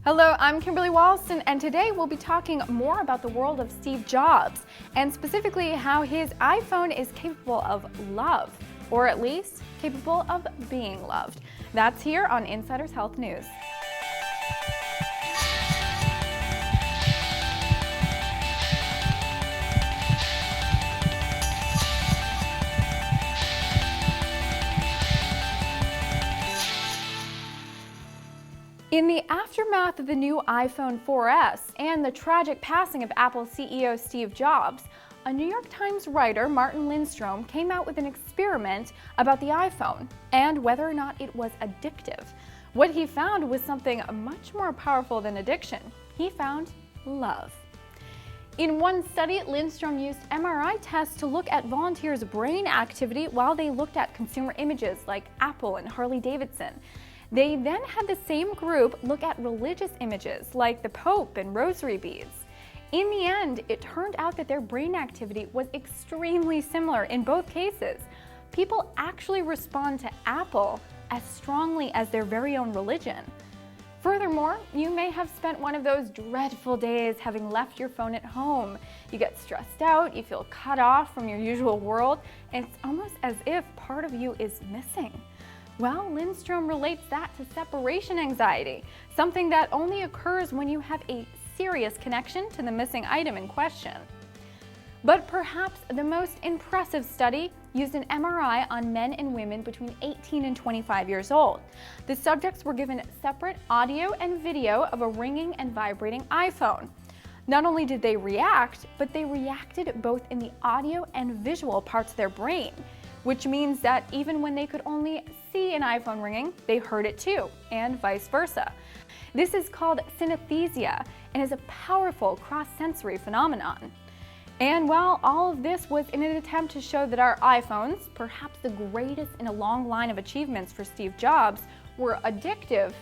Hello, I'm Kimberly Walston, and today we'll be talking more about the world of Steve Jobs, and specifically how his iPhone is capable of love, or at least capable of being loved. That's here on Insiders Health News. In the aftermath of the new iPhone 4S and the tragic passing of Apple CEO Steve Jobs, a New York Times writer, Martin Lindstrom, came out with an experiment about the iPhone and whether or not it was addictive. What he found was something much more powerful than addiction. He found love. In one study, Lindstrom used MRI tests to look at volunteers' brain activity while they looked at consumer images like Apple and Harley-Davidson. They then had the same group look at religious images like the Pope and rosary beads. In the end, it turned out that their brain activity was extremely similar in both cases. People actually respond to Apple as strongly as their very own religion. Furthermore, you may have spent one of those dreadful days having left your phone at home. You get stressed out, you feel cut off from your usual world, and it's almost as if part of you is missing. Well, Lindstrom relates that to separation anxiety, something that only occurs when you have a serious connection to the missing item in question. But perhaps the most impressive study used an MRI on men and women between 18 and 25 years old. The subjects were given separate audio and video of a ringing and vibrating iPhone. Not only did they react, but they reacted both in the audio and visual parts of their brain, which means that even when they could only see an iPhone ringing, they heard it too, and vice versa. This is called synesthesia and is a powerful cross-sensory phenomenon. And while all of this was in an attempt to show that our iPhones, perhaps the greatest in a long line of achievements for Steve Jobs, were addictive,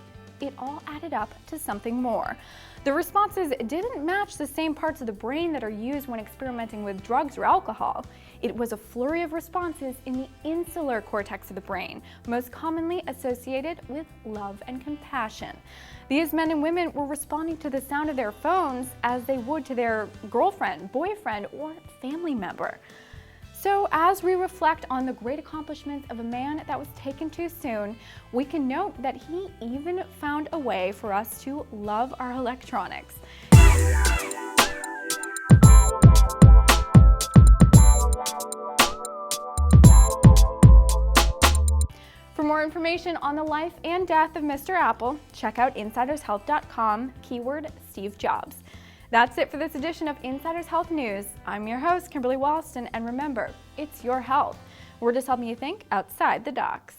it all added up to something more. The responses didn't match the same parts of the brain that are used when experimenting with drugs or alcohol. It was a flurry of responses in the insular cortex of the brain, most commonly associated with love and compassion. These men and women were responding to the sound of their phones as they would to their girlfriend, boyfriend, or family member. So as we reflect on the great accomplishments of a man that was taken too soon, we can note that he even found a way for us to love our electronics. For more information on the life and death of Mr. Apple, check out InsidersHealth.com, keyword Steve Jobs. That's it for this edition of Insiders Health News. I'm your host, Kimberly Walston, and remember, it's your health. We're just helping you think outside the docs.